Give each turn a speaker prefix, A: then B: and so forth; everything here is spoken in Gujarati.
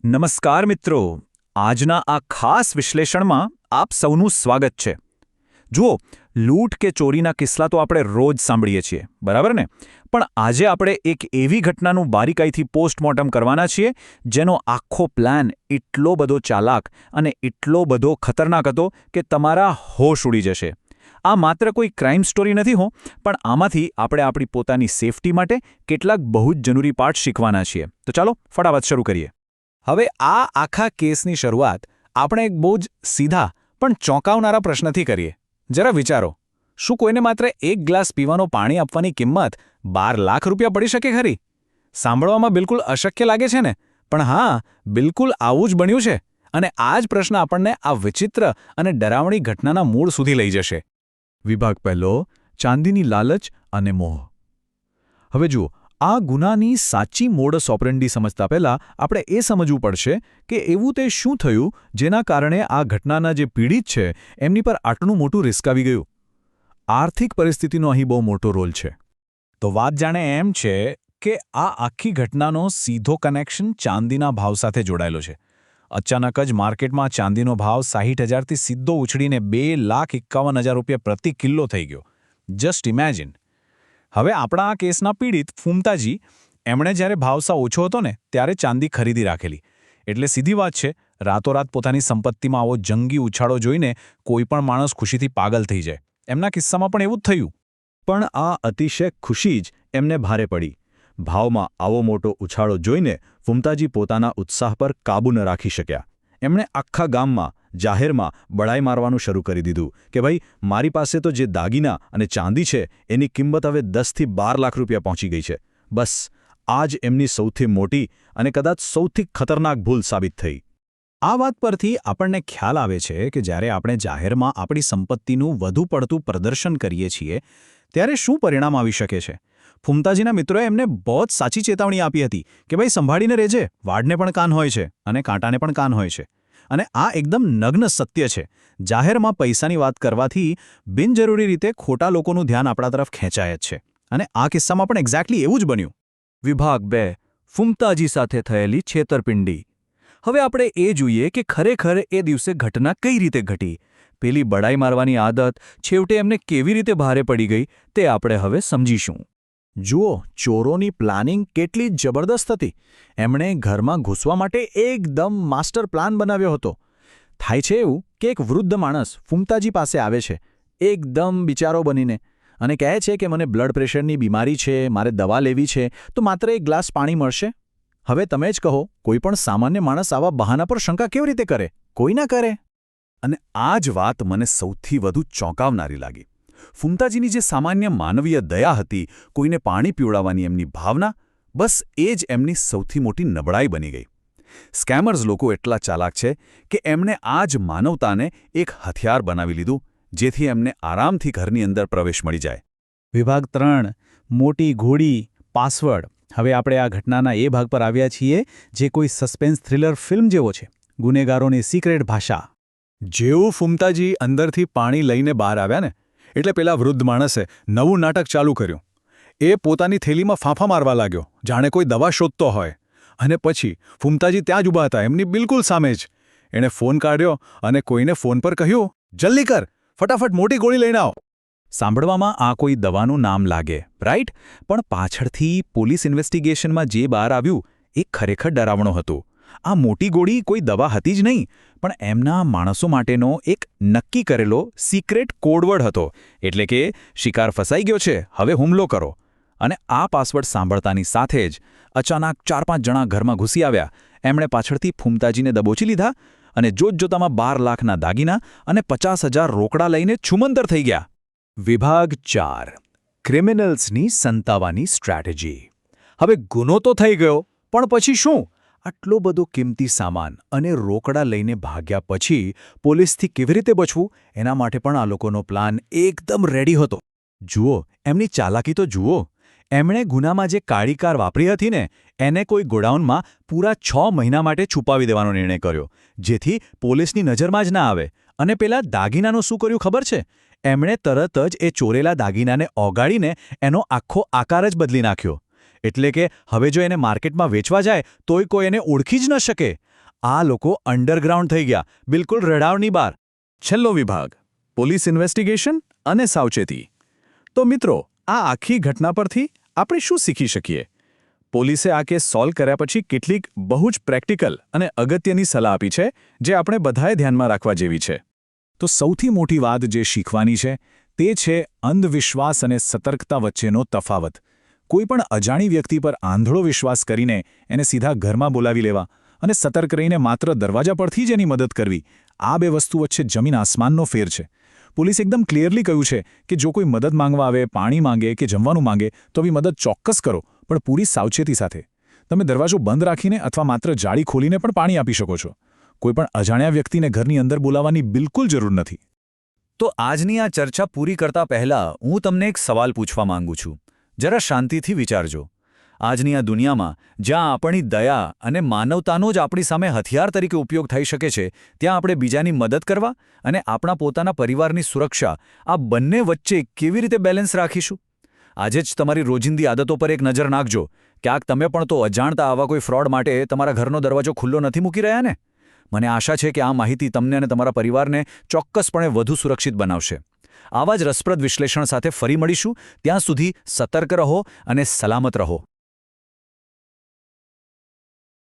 A: નમસ્કાર મિત્રો, આજના આ ખાસ વિશ્લેષણમાં આપ સૌનું સ્વાગત છે. જુઓ, લૂંટ કે ચોરીના કિસ્સા તો આપણે રોજ સાંભળીએ છીએ, બરાબર ને? પણ આજે આપણે એક એવી ઘટનાનું બારીકાઈથી પોસ્ટમોર્ટમ કરવાના છીએ જેનો આખો પ્લાન એટલો બધો ચાલાક અને એટલો બધો ખતરનાક હતો કે તમારા હોશ ઉડી જશે. આ માત્ર કોઈ ક્રાઇમ સ્ટોરી નથી હો, પણ આમાંથી આપણે આપણી પોતાની સેફટી માટે કેટલાક બહુ જ જરૂરી પાઠ શીખવાના છીએ. તો ચાલો ફટાફટ શરૂ કરીએ. હવે આ આખા કેસની શરૂઆત આપણે એક બહુ જ સીધા પણ ચોંકાવનારા પ્રશ્નથી કરીએ. જરા વિચારો, શું કોઈને માત્ર એક ગ્લાસ પીવાનું પાણી આપવાની કિંમત 12 લાખ રૂપિયા પડી શકે ખરી? સાંભળવામાં બિલકુલ અશક્ય લાગે છે ને? પણ હા, બિલકુલ આવું જ બન્યું છે. અને આ જ પ્રશ્ન આપણને આ વિચિત્ર અને ડરાવણી ઘટનાના મૂળ સુધી લઈ જશે. વિભાગ પહેલો, ચાંદીની લાલચ અને મોહ. હવે જુઓ, આ ગુનાની સાચી મોડસ ઓપરેન્ડી સમજતા પહેલાં આપણે એ સમજવું પડશે કે એવું તે શું થયું જેના કારણે આ ઘટનાના જે પીડિત છે એમની પર આટલું મોટું રિસ્ક આવી ગયું. આર્થિક પરિસ્થિતિનો અહીં બહુ મોટો રોલ છે. તો વાત જાણે એમ છે કે આ આખી ઘટનાનો સીધો કનેક્શન ચાંદીના ભાવ સાથે જોડાયેલો છે. અચાનક જ માર્કેટમાં ચાંદીનો ભાવ 60,000થી સીધો ઉછળીને 2,51,000 રૂપિયા પ્રતિ કિલો થઈ ગયો. Just imagine. હવે આપણા આ કેસના પીડિત ફૂમતાજી, એમણે જ્યારે ભાવ સાવ ઓછો હતો ને ત્યારે ચાંદી ખરીદી રાખેલી. એટલે સીધી વાત છે, રાતોરાત પોતાની સંપત્તિમાં આવો જંગી ઉછાળો જોઈને કોઈ પણ માણસ ખુશીથી પાગલ થઈ જાય. એમના કિસ્સામાં પણ એવું જ થયું. પણ આ અતિશય ખુશી જ એમને ભારે પડી. ભાવમાં આવો મોટો ઉછાળો જોઈને ફૂમતાજી પોતાના ઉત્સાહ પર કાબૂ ન રાખી શક્યા. એમણે આખા ગામમાં, જાહેરમાં બડાઈ મારવાનું શરૂ કરી દીધું કે ભાઈ, મારી પાસે તો જે દાગીના અને ચાંદી છે એની કિંમત હવે 10થી 12 લાખ રૂપિયા પહોંચી ગઈ છે. બસ આ જ એમની સૌથી મોટી અને કદાચ સૌથી ખતરનાક ભૂલ સાબિત થઈ. આ વાત પરથી આપણને ખ્યાલ આવે છે કે જ્યારે આપણે જાહેરમાં આપણી સંપત્તિનું વધુ પડતું પ્રદર્શન કરીએ છીએ ત્યારે શું પરિણામ આવી શકે છે. ફૂમતાજીના મિત્રોએ એમને બહુ જ સાચી ચેતવણી આપી હતી કે ભાઈ, સંભાળીને રહેજે, વાડને પણ કાન હોય છે અને કાંટાને પણ કાન હોય છે. અને આ એકદમ નગ્ન સત્ય છે. જાહેરમાં પૈસાની વાત કરવાથી બિનજરૂરી રીતે ખોટા લોકોનું ધ્યાન આપણા તરફ ખેંચાય જ છે. અને આ કિસ્સામાં પણ એક્ઝેક્ટલી એવું જ બન્યું. વિભાગ 2, ફૂમતાજી સાથે થયેલી છેતરપિંડી. હવે આપણે એ જોઈએ કે ખરેખર એ દિવસે ઘટના કઈ રીતે ઘટી. પેલી બડાઈ મારવાની આદત છેવટે એમને કેવી રીતે ભારે પડી ગઈ તે આપણે હવે સમજીશું. જુઓ, ચોરોની પ્લાનિંગ કેટલી જબરદસ્ત હતી. એમણે ઘરમાં ઘૂસવા માટે એકદમ માસ્ટર પ્લાન બનાવ્યો હતો. થાય છે એવું કે એક વૃદ્ધ માણસ ફૂમતાજી પાસે આવે છે, એકદમ બિચારો બનીને, અને કહે છે કે મને બ્લડ પ્રેશરની બીમારી છે, મારે દવા લેવી છે, તો માત્ર એક ગ્લાસ પાણી મળશે? હવે તમે જ કહો, કોઈ પણ સામાન્ય માણસ આવા બહાના પર શંકા કેવી રીતે કરે? કોઈ ના કરે. અને આ જ વાત મને સૌથી વધુ ચોંકાવનારી લાગી. ફૂમતાજીની જે સામાન્ય માનવીય દયા હતી, કોઈને પાણી પીવડાવવાની એમની ભાવના, બસ એ જ એમની સૌથી મોટી નબળાઈ બની ગઈ. સ્કેમર્સ લોકો એટલા ચાલાક છે કે એમણે આ જ માનવતાને એક હથિયાર બનાવી લીધું, જેથી એમને આરામથી ઘરની અંદર પ્રવેશ મળી જાય. વિભાગ 3, મોટી ઘોડી, પાસવર્ડ. હવે આપણે આ ઘટનાના એ ભાગ પર આવ્યા છીએ જે કોઈ સસ્પેન્સ થ્રિલર ફિલ્મ જેવો છે. ગુનેગારોની સિક્રેટ ભાષા. જેવું ફૂમતાજી અંદરથી પાણી લઈને બહાર આવ્યા ને એટલે પેલા વૃદ્ધ માણસે નવું નાટક ચાલુ કર્યું. એ પોતાની થેલીમાં ફાંફા મારવા લાગ્યો, જાણે કોઈ દવા શોધતો હોય. અને પછી ફૂમતાજી ત્યાં જ ઊભા હતા, એમની બિલકુલ સામે જ. એણે ફોન કાઢ્યો અને કોઈને ફોન પર કહ્યું, જલ્દી કર, ફટાફટ મોટી ગોળી લઈને આવો. સાંભળવામાં આ કોઈ દવાનું નામ લાગે, રાઈટ? પણ પાછળથી પોલીસ ઇન્વેસ્ટિગેશનમાં જે બહાર આવ્યું એ ખરેખર ડરાવણું હતું. આ મોટી ગોળી કોઈ દવા હતી જ નહીં, પણ એમના માણસો માટેનો એક નક્કી કરેલો સિક્રેટ કોડવર્ડ હતો. એટલે કે શિકાર ફસાઈ ગયો છે, હવે હુમલો કરો. અને આ પાસવર્ડ સાંભળતાની સાથે જ અચાનક 4-5 જણા ઘરમાં ઘૂસી આવ્યા. એમણે પાછળથી ફૂમતાજીને દબોચી લીધા અને જોતજોતામાં 12 લાખના દાગીના અને 50,000 રોકડા લઈને છુમંતર થઈ ગયા. વિભાગ 4, ક્રિમિનલ્સની સંતાવાની સ્ટ્રેટેજી. હવે ગુનો તો થઈ ગયો, પણ પછી શું? આટલો બધો કિંમતી સામાન અને રોકડા લઈને ભાગ્યા પછી પોલીસથી કેવી રીતે બચવું, એના માટે પણ આ લોકોનો પ્લાન એકદમ રેડી હતો. જુઓ, એમની ચાલાકી તો જુઓ. એમણે ગુનામાં જે કાળી કાર વાપરી હતી ને એને કોઈ ગોડાઉનમાં પૂરા 6 મહિના માટે છુપાવી દેવાનો નિર્ણય કર્યો, જેથી પોલીસની નજરમાં જ ના આવે. અને પેલા દાગીનાનું શું કર્યું ખબર છે? એમણે તરત જ એ ચોરેલા દાગીનાને ઓગાળીને એનો આખો આકાર જ બદલી નાખ્યો. એટલે કે હવે જો એને માર્કેટમાં વેચવા જાય તોય કોઈ એને ઓળખી જ ન શકે. આ લોકો અંડરગ્રાઉન્ડ થઈ ગયા, બિલકુલ રડારની બહાર. છેલ્લો વિભાગ પોલીસ ઇન્વેસ્ટિગેશન અને સાવચેતી. તો મિત્રો, આ આખી ઘટના પરથી આપણે શું શીખી શકીએ? પોલીસે આ કેસ સોલ્વ કર્યા પછી કેટલીક બહુ જ પ્રેક્ટિકલ અને અગત્યની સલાહ આપી છે, જે આપણે બધાએ ધ્યાનમાં રાખવા જેવી છે. તો સૌથી મોટી વાત જે શીખવાની છે તે છે અંધવિશ્વાસ અને સતર્કતા વચ્ચેનો તફાવત. કોઈ પણ અજાણી વ્યક્તિ પર આંધળો વિશ્વાસ કરીને એને સીધા ઘરમાં બોલાવી લેવા અને સતર્ક રહીને માત્ર દરવાજા પરથી જ એની મદદ કરવી, આ બે વસ્તુ વચ્ચે જમીન આસમાનનો ફેર છે. પોલીસ એકદમ ક્લિયરલી કહ્યું છે કે જો કોઈ મદદ માંગવા આવે, પાણી માંગે કે જમવાનું માંગે તો આવી મદદ ચોક્કસ કરો, પણ પૂરી સાવચેતી સાથે. તમે દરવાજો બંધ રાખીને અથવા માત્ર જાળી ખોલીને પણ પાણી આપી શકો છો. કોઈ પણ અજાણ્યા વ્યક્તિને ઘરની અંદર બોલાવવાની બિલકુલ જરૂર નથી. તો આજની આ ચર્ચા પૂરી કરતા પહેલા હું તમને એક સવાલ પૂછવા માંગુ છું. જરા શાંતિથી વિચારજો. આજની આ દુનિયામાં જ્યાં આપણી દયા અને માનવતાનો જ આપણી સામે હથિયાર તરીકે ઉપયોગ થઈ શકે છે, ત્યાં આપણે બીજાની મદદ કરવા અને આપણા પોતાના પરિવારની સુરક્ષા, આ બંને વચ્ચે કેવી રીતે બેલેન્સ રાખીશું? આજે જ તમારી રોજિંદી આદતો પર એક નજર નાખજો. ક્યાંક તમે પણ તો અજાણતા આવા કોઈ ફ્રોડ માટે તમારા ઘરનો દરવાજો ખુલ્લો નથી મૂકી રહ્યા ને? મને આશા છે કે આ માહિતી તમને અને તમારા પરિવારને ચોક્કસપણે વધુ સુરક્ષિત બનાવશે. આવા જ રસપ્રદ વિશ્લેષણ સાથે ફરી મળીશું. ત્યાં સુધી સતર્ક રહો અને સલામત રહો.